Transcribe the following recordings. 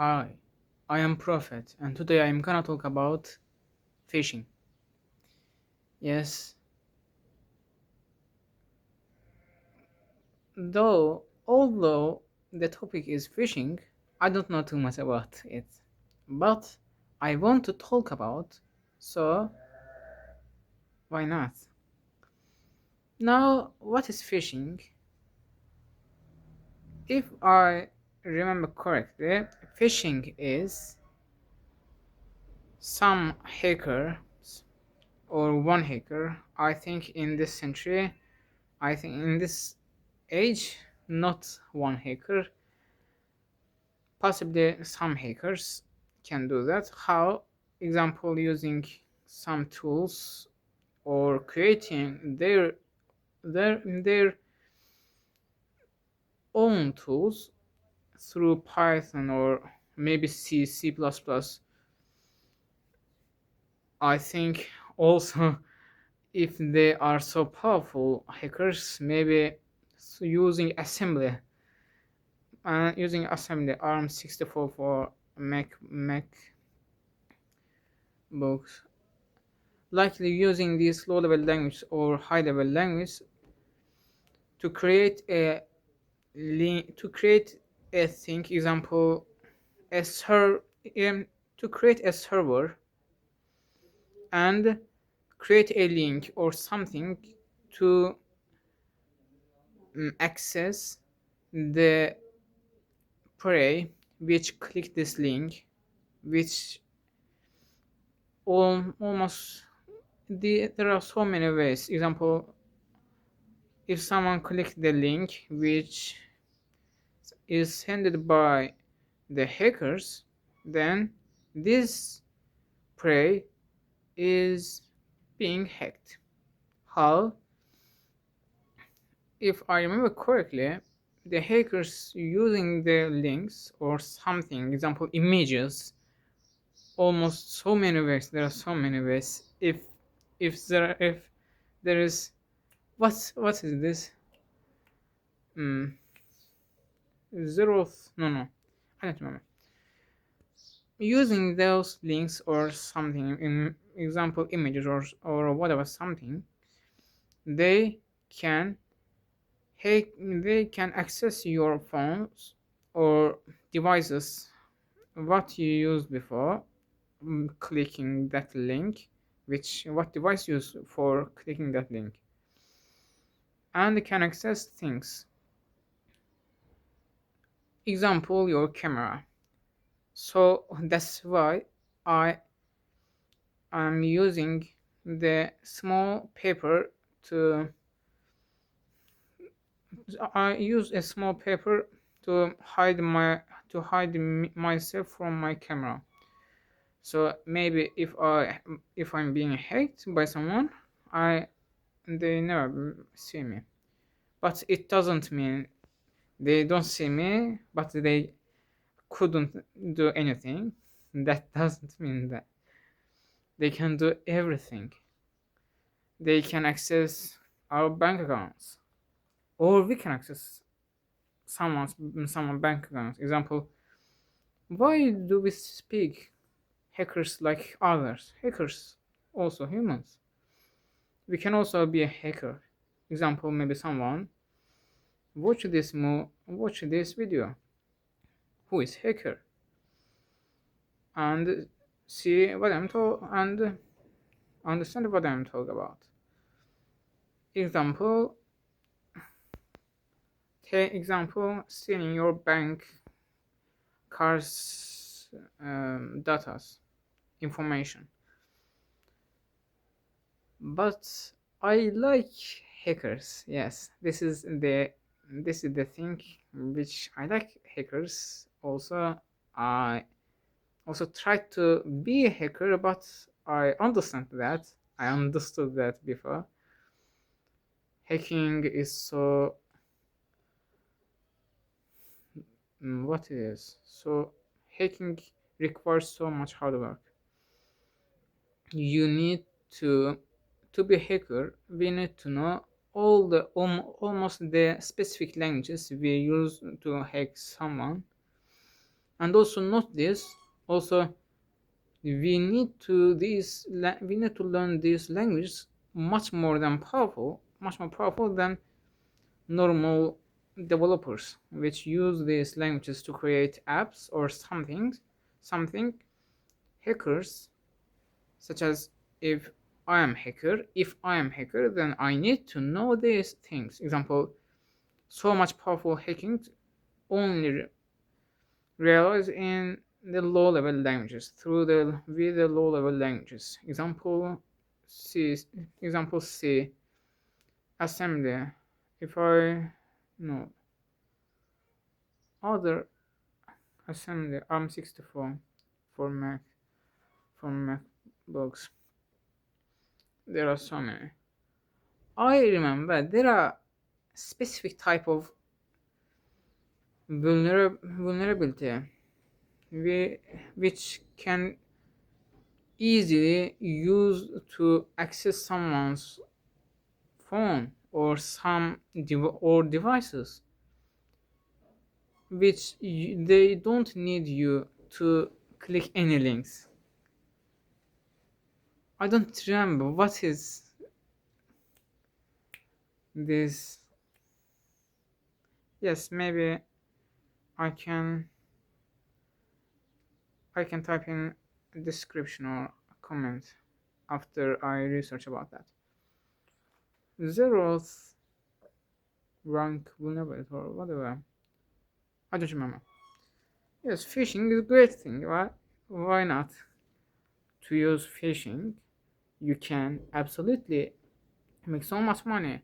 Hi, I am Prophet, and today I am gonna talk about phishing. Yes, although the topic is phishing, I don't know too much about it, but I want to talk about, so why not? Now, what is phishing? If I remember correctly, phishing is some hacker or one hacker, I think in this century, I think in this age, not one hacker, possibly some hackers can do that. How? Example, using some tools or creating their own tools through Python or maybe C++. I think also if they are so powerful hackers, maybe using assembly ARM64 for MacBooks, likely using this low-level language or high-level language to create a to create a thing. Example, a ser to create a server and create a link or something to access the prey which click this link, which almost there are so many ways. Example, if someone click the link which is sent by the hackers, then this prey is being hacked. How? If I remember correctly, the hackers using the links or something, example images, almost so many ways. There are so many ways. If there is what is this? Mm, zeroth? No, I don't remember. Using those links or something, in example images or whatever something, they can they can access your phones or devices what you used before, clicking that link, which what device you use for clicking that link, and can access things, example your camera. So that's why I am using the small paper to I use a small paper to hide myself from my camera. So maybe if I'm being hacked by someone, I they never see me. But it doesn't mean they don't see me, but they couldn't do anything. That doesn't mean that they can do everything. They can access our bank accounts, or we can access someone bank accounts. Example, why do we speak hackers like others? Hackers also humans. We can also be a hacker. Example, maybe someone watch this video who is hacker and see what I'm talking and understand what I'm talking about. Example, take example, stealing your bank cards datas information. But I like hackers. Yes, this is the thing which I like hackers. Also, I also tried to be a hacker, but I understood that before. Hacking is so what it is. So hacking requires so much hard work. You need to be a hacker. We need to know almost the specific languages we use to hack someone, And also note this, also we need to learn these languages much more powerful than normal developers which use these languages to create apps or something. Hackers, such as, if I am hacker, then I need to know these things. Example, so much powerful hacking only realize in the low level languages through the low level languages. Example C, assembly. If I know other assembly, ARM64 for Mac, for MacBooks, there are so many. I remember there are specific type of vulnerability which can easily use to access someone's phone or devices, which they don't need you to click any links. I don't remember what is this. Yes, maybe I can I can type in a description or a comment after I research about that. Zeroth rank vulnerability or whatever. I don't remember. Yes, phishing is a great thing, right? Why not? To use phishing, you can absolutely make so much money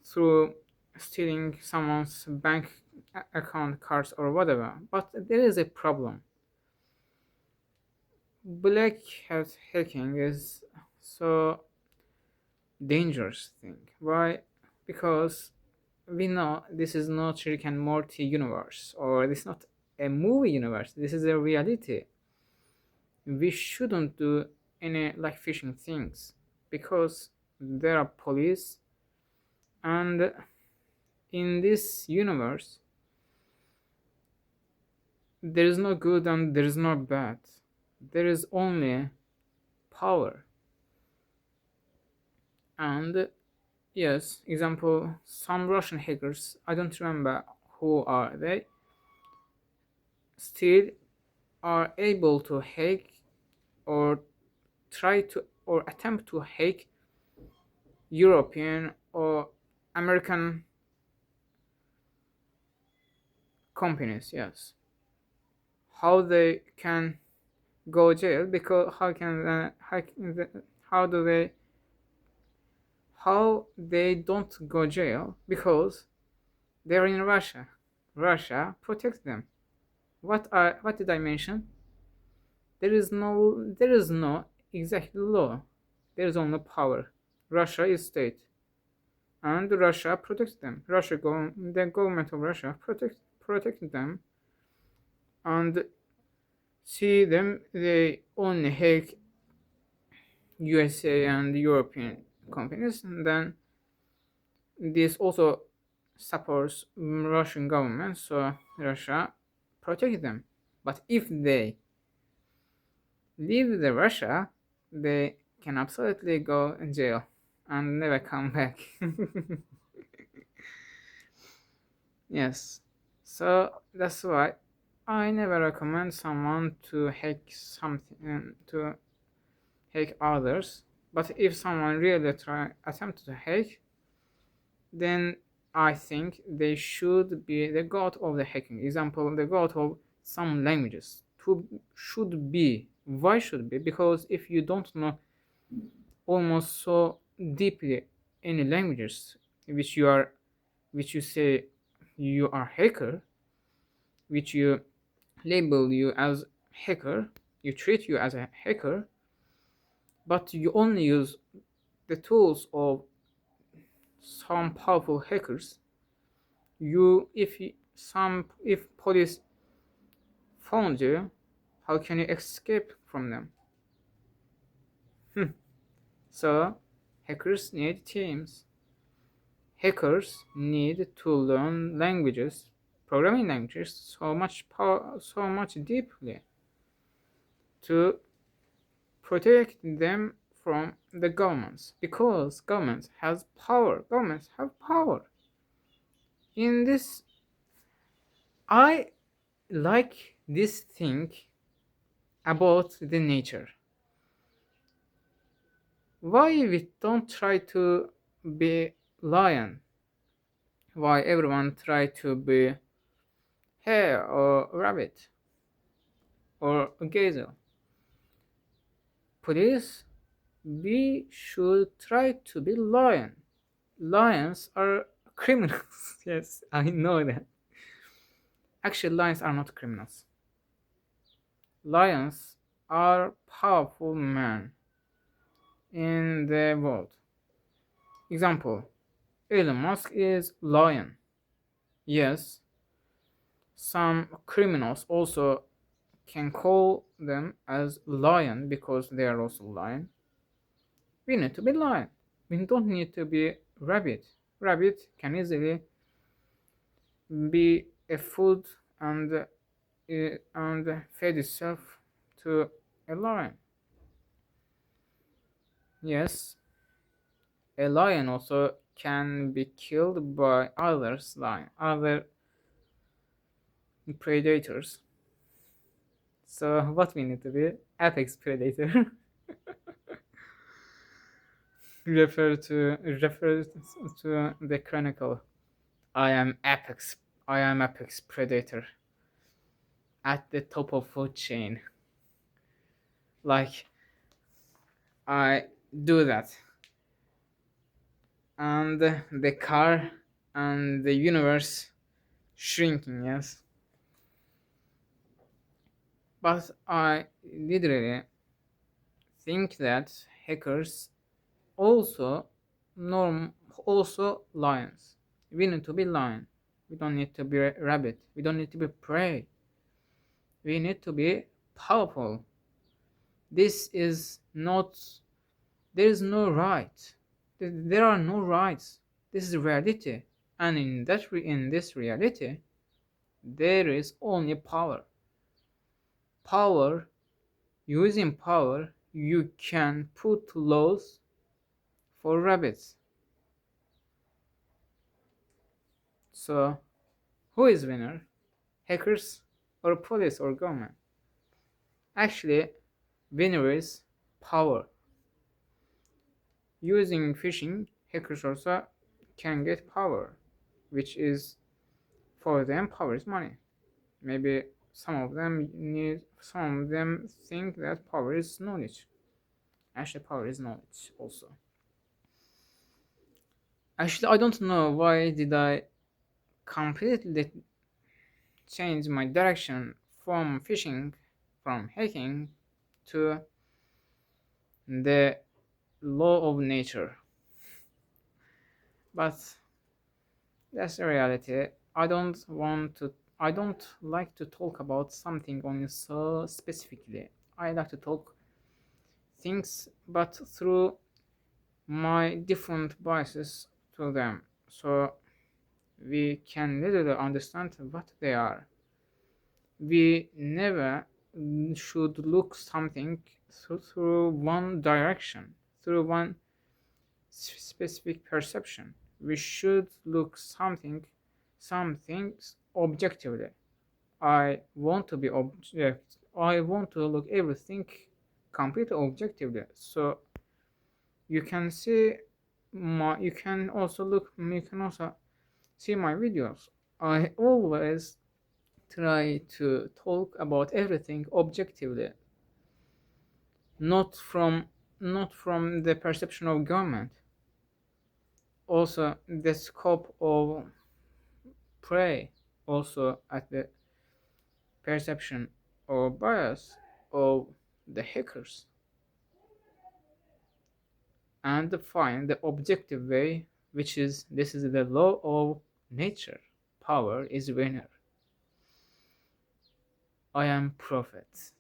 through stealing someone's bank account cards or whatever. But there is a problem. Black hat hacking is so dangerous thing. Why? Because we know this is not Rick and Morty universe, or this is not a movie universe. This is a reality. We shouldn't do any like phishing things because there are police, and in this universe there is no good and there is no bad. There is only power. And yes, example, some Russian hackers, I don't remember who are they, still are able to hack or try to or attempt to hack European or American companies. Yes, how they can go jail? Because how do they how they don't go jail? Because they're in Russia. Russia protects them. What did I mention? There is no exact law. There is only power. Russia is state, and Russia protects them. The government of Russia protect them, and see them. They only hack USA and European companies. And then this also supports Russian government, so Russia protect them. But if they leave the Russia, they can absolutely go in jail and never come back. Yes, so that's why I never recommend someone to hack something to hack others. But if someone really attempt to hack, then I think they should be the god of the hacking. Example, the god of some languages. To should be. Why should be? Because if you don't know almost so deeply any languages which you say you are hacker, which you label you as hacker, you treat you as a hacker, but you only use the tools of some powerful hackers. If police found you, how can you escape from them? So hackers need teams. Hackers need to learn languages programming languages so much power, so much deeply to protect them from the governments, because governments has power. Governments have power. In this, I like this thing about the nature. Why we don't try to be lion? Why everyone try to be hare or rabbit or a gazelle? Please, we should try to be lion. Lions are criminals. Yes, I know that. Actually, lions are not criminals. Lions are powerful men in the world. Example, Elon Musk is lion. Yes, some criminals also can call them as lion because they are also lion. We need to be lion. We don't need to be rabbit. Rabbit can easily be a food and feed itself to a lion. Yes, a lion also can be killed by other predators. So what we need to be? Apex predator. refer to the chronicle. I am apex. I am apex predator at the top of food chain. Like I do that, and the car and the universe shrinking. Yes, but I literally think that hackers also norm also lions. We need to be lion. We don't need to be rabbit. We don't need to be prey. We need to be powerful. This is not. There is no right. There are no rights. This is reality, and in this reality, there is only power. Power. Using power, you can put laws for rabbits. So, who is winner? Hackers or police or government? Actually, winner is power. Using phishing, hackers also can get power, which is for them power is money. Maybe some of them think that power is knowledge. Actually, power is knowledge also. Actually, I don't know why did I completely change my direction from phishing, from hacking to the law of nature. But that's the reality. I don't like to talk about something only so specifically. I like to talk things but through my different biases to them. So we can literally understand what they are. We never should look something through one direction, through one specific perception. We should look some things objectively. I want to look everything completely objectively. So you can see you can also see my videos. I always try to talk about everything objectively, not from the perception of government. Also the scope of prey, also at the perception or bias of the hackers, and find the objective way, which is this is the law of nature. Power is winner. I am prophet.